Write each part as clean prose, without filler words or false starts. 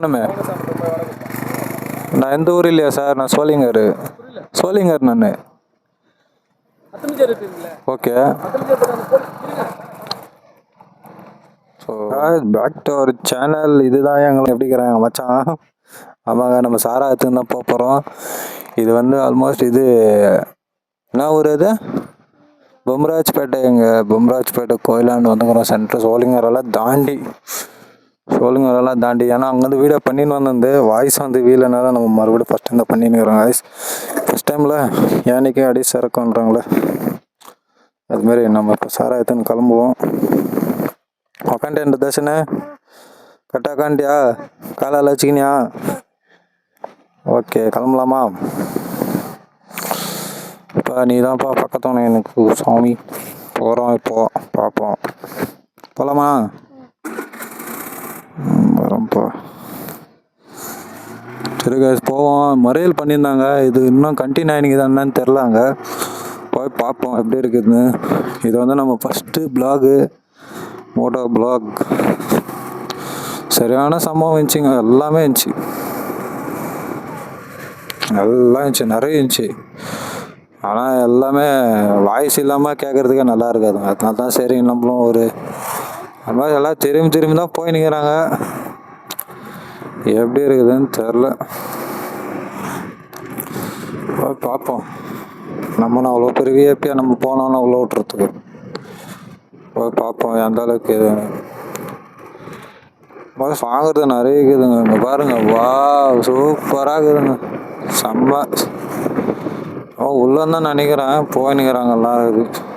ஒன்றுமே நான் எந்த ஊர் இல்லையா சார், நான் சோளிங்கர். சோளிங்கர் நான். Okay. So back to our channel. இதுதான் எங்களை எப்படிக்கிறாங்க மச்சான். ஆமாங்க, நம்ம சாராயத்துக்கு தான் போக போகிறோம். இது வந்து ஆல்மோஸ்ட் இது என்ன ஊர் இது, பொம்ராஜ்பேட்டை. எங்கள் பொம்ராஜ்பேட்டை கோயிலாண்டு வந்துக்கிறோம். சென்ட்ரு சோளிங்கரெல்லாம் தாண்டி ஏன்னா அங்கேருந்து வீடியோ பண்ணின்னு வந்தது வாய்ஸ் வந்து வீலனால நம்ம மறுபடியும் ஃபஸ்ட் டைம் தான் பண்ணின்னுக்கிறோம். வாய்ஸ் ஃபஸ்ட் டைமில் ஏன்னைக்கே அடி சரக்குன்றாங்களே, அதுமாரி நம்ம இப்போ சாராயத்துன்னு கிளம்புவோம். உக்காண்டேன் தர்ஷனு, கரெக்டாக உக்காண்டியா, காலால் வச்சுக்கினியா? ஓகே, கிளம்பலாமா? இப்போ நீ தான்ப்பா பக்கத்தவனே எனக்கு சாமி. போகிறோம், இப்போ பார்ப்போம். போகலாமா? வரோம்ப்பா. சரி guys, போவோம். மறியல் பண்ணியிருந்தாங்க, இது இன்னும் கண்டினியூ ஆகினிக்குதான்னு தெரிலாங்க. போய் பார்ப்போம் எப்படி இருக்குதுன்னு. இது வந்து நம்ம ஃபஸ்ட்டு பிளாகு, மோட்டோ பிளாக். சரியான சம்பவம் இருந்துச்சுங்க, எல்லாமே இருந்துச்சு, நிறைய இருந்துச்சு. ஆனால் எல்லாமே வாய்ஸ் இல்லாமல் கேட்குறதுக்கே நல்லா இருக்காதுங்க. அதனால தான் சரி நம்மளும் ஒரு அது மாதிரி எல்லாம் திரும்பி தான் போய் நிற்கிறாங்க. எப்படி இருக்குதுன்னு தெரில, போய் பார்ப்போம். நம்மளும் அவ்வளோ பெரிய விஐபியாக நம்ம போனோன்னு அவ்வளோ விட்டுறதுக்கு போய் பார்ப்போம் எந்த அளவுக்கு. வாங்குறது நிறைய இருக்குதுங்க. இங்கே பாருங்க, வா சூப்பராக இருக்குதுங்க, செம்ம. உள்ளதான் நினைக்கிறேன், போய் நிற்கிறாங்க எல்லாம் இருக்குது.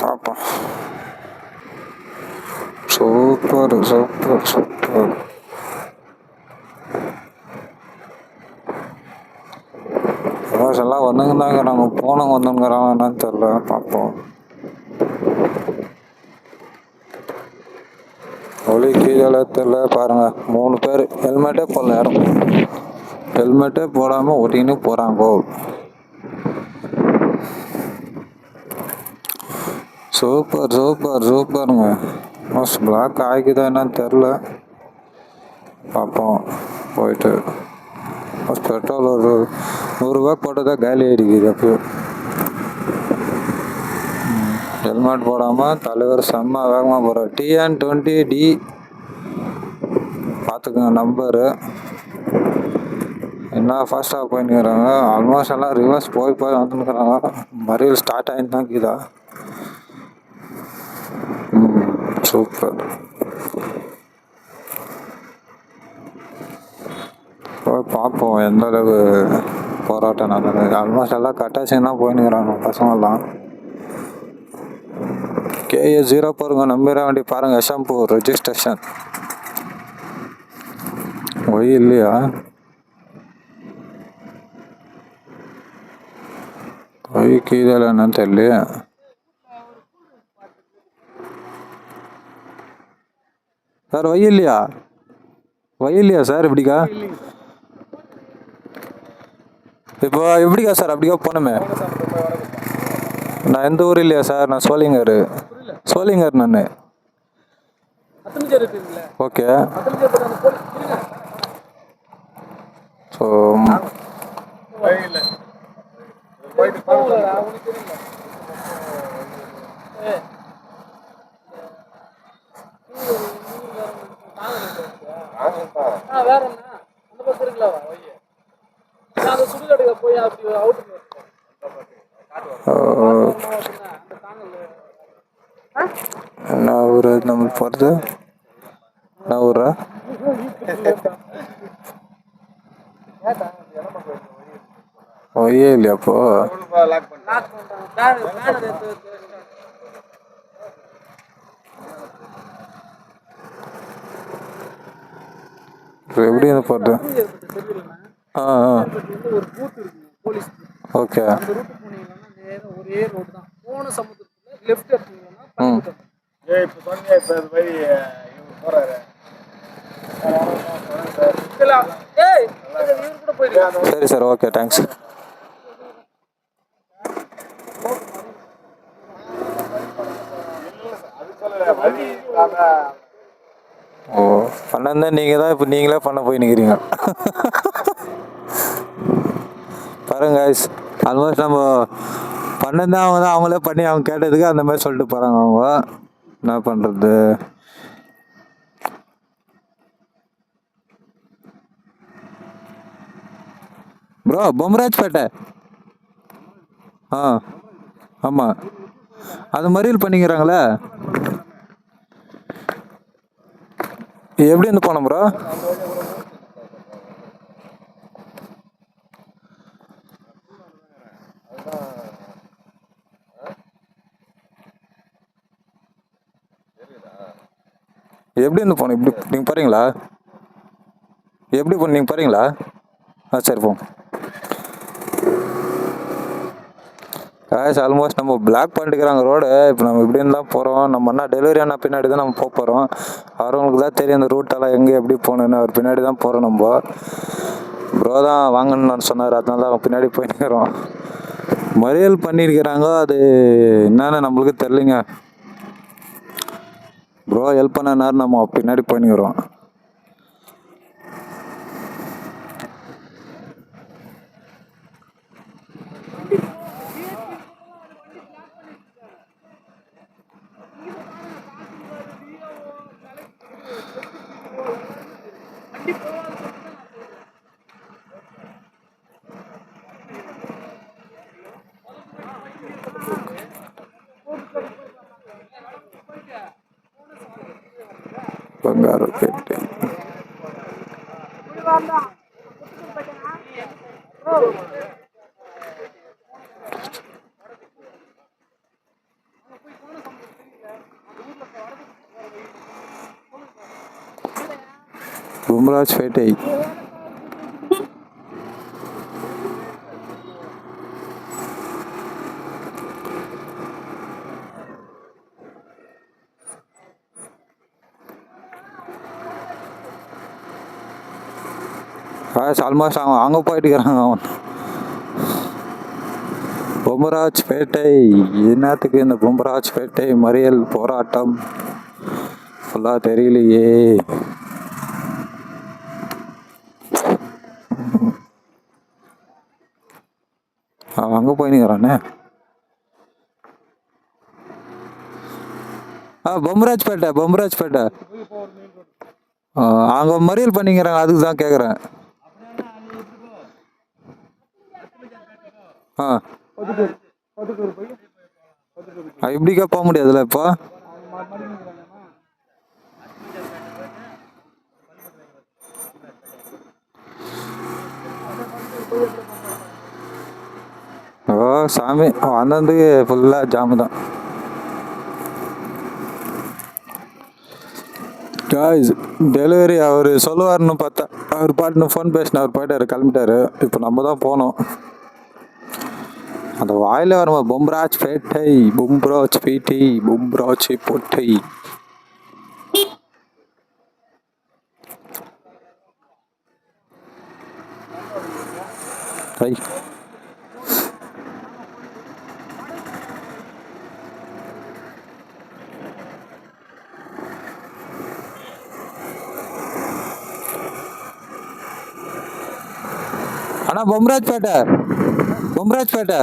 பார்ப்போம். சூப்பர். எல்லாம் வந்துங்கதாங்க, நாங்கள் போனவங்க வந்துங்கிறாங்க என்னன்னு தெரில, பார்ப்போம். ஒளி கீழே தெரில பாருங்க. 3 பேர் ஹெல்மெட்டே போடல, யாரும் ஹெல்மெட்டே போடாமல் ஓட்டின்னு போகிறாங்கோ. சூப்பருங்க. மோஸ்ட் பிளாக் ஆகிக்குதா என்னன்னு தெரில, பார்ப்போம் போயிட்டு. பெட்ரோல் ஒரு 100 ரூபா போட்டதா காலி ஆகிடுக்குது. அப்போ ஹெல்மெட் போடாமல் தலைவர் செம்ம வேகமாக போகிறார். TN20D பார்த்துக்கோங்க நம்பரு. என்ன ஃபாஸ்ட்டாக போயின்னுக்கிறாங்க. ஆல்மோஸ்ட் எல்லாம் ரிவர்ஸ் போய் வந்துன்னுக்கிறாங்க. மறியல் ஸ்டார்ட் ஆகிட்டு தான் இருக்குதா. சூப்பர். போய் பார்ப்போம் எந்த அளவு போராட்டம் நடக்குது. ஆல்மோஸ்ட் எல்லாம் கட்டாச்சின்னு தான் போயின்னுக்கிறாங்க பசங்கள்லாம். KA 04 நம்பிட வேண்டி பாருங்க. ஷாம்பு ரெஜிஸ்ட்ரேஷன் ஒய் இல்லையா? ஒய் கீழே என்னன்னு தெரியலையே. சார் ஒய் இல்லையா சார்? இப்படிக்கா இப்போ எப்படிக்கா சார்? அப்படிக்கா போனோமே. நான் எந்த ஊர் இல்லையா சார், நான் சோளிங்கர் நான். ஓகே. ஸோ என்ன ஊர் நம்மளுக்கு போகிறது? என்ன ஊரா? ஒய்யே இல்லையா? அப்போ எப்படி என்ன போகிறது? ஓகே. சரி சார், ஓகே, தேங்க்ஸ். ஓ, பண்ணா நீங்க தான் இப்போ நீங்களே பண்ண போய் நிற்கிறீங்க. பாருங்க guys, ஆல்மோஸ்ட் நம்ம பண்ணதான் அவங்க தான் அவங்களே பண்ணி அவங்க கேட்டதுக்கு அந்த மாதிரி சொல்லிட்டு போறாங்க. அவங்க என்ன பண்றது? ப்ரோ பொம்ராஜ்பேட்டை. ஆ ஆமாம், அது மறியல் பண்ணிக்கிறாங்களே, எப்படி இருந்து போனோம் ப்ரோ? எப்படி இருந்து போனோம்? இப்படி நீங்கள் போகிறீங்களா? எப்படி பண்ண நீங்கள் போகிறீங்களா? ஆ சரி போங்க. காய்ஸ் ஆல்மோஸ்ட் நம்ம பிளாக் பண்ணிட்டுக்கிறாங்க ரோடு. இப்போ நம்ம இப்படின்னு தான் போகிறோம். நம்ம என்ன டெலிவரி ஆன பின்னாடி தான் நம்ம போக போகிறோம். அவங்களுக்கு தான் தெரியும் அந்த ரூட்டெல்லாம் எங்கே எப்படி போகணுன்னு. அவர் பின்னாடி தான் போகிறோம். நம்ம ப்ரோ தான் வாங்கணும்னு சொன்னார், அதனால தான் பின்னாடி போயிட்டுக்கிறோம். மறியல் பண்ணியிருக்கிறாங்க, அது என்னன்னு நம்மளுக்கு தெரிலிங்க. ப்ரோ ஹெல்ப் பண்ணனாரு, நம்ம பின்னாடி போயின்னுக்கிறோம். பங்காரப்பேட்டை. பொம்ராஜ்பேட்டை. ஆல்மோஸ்ட் அவங்க அங்கே போயிட்டு இருக்கிறாங்க. அவன் பொம்ராஜ்பேட்டை. என்னத்துக்கு இந்த பொம்ராஜ்பேட்டை மறியல் போராட்டம் ஃபுல்லாக தெரியலையே. அவன் அங்கே போயின்னுக்கிறானே. பொம்ராஜ்பேட்டை பொம்ராஜ்பேட்டை. அங்கே மறியல் பண்ணிக்கிறாங்க, அதுக்கு தான் கேட்குறேன். இப்படிக்கா போக முடியாதுல்ல இப்போ? ஓ சாமி, அந்தந்துக்கு ஃபுல்லாக ஜாமு தான். காய்ஸ் டெலிவரி அவர் சொல்லுவார்னு பார்த்தா அவர் பாட்டுன்னு ஃபோன் பேசின அவர் போயிட்டாரு, கிளம்பிட்டாரு. இப்போ நம்ம தான் போனோம். அந்த வாயில வருமா பொம்ராஜ்பேட்டை பொம்ராஜ்பேட்டை பொம்ராஜ்பேட்டை. ஐ அண்ணா பொம்ராஜ்பேட்டை பொம்ராஜ்பேட்டை.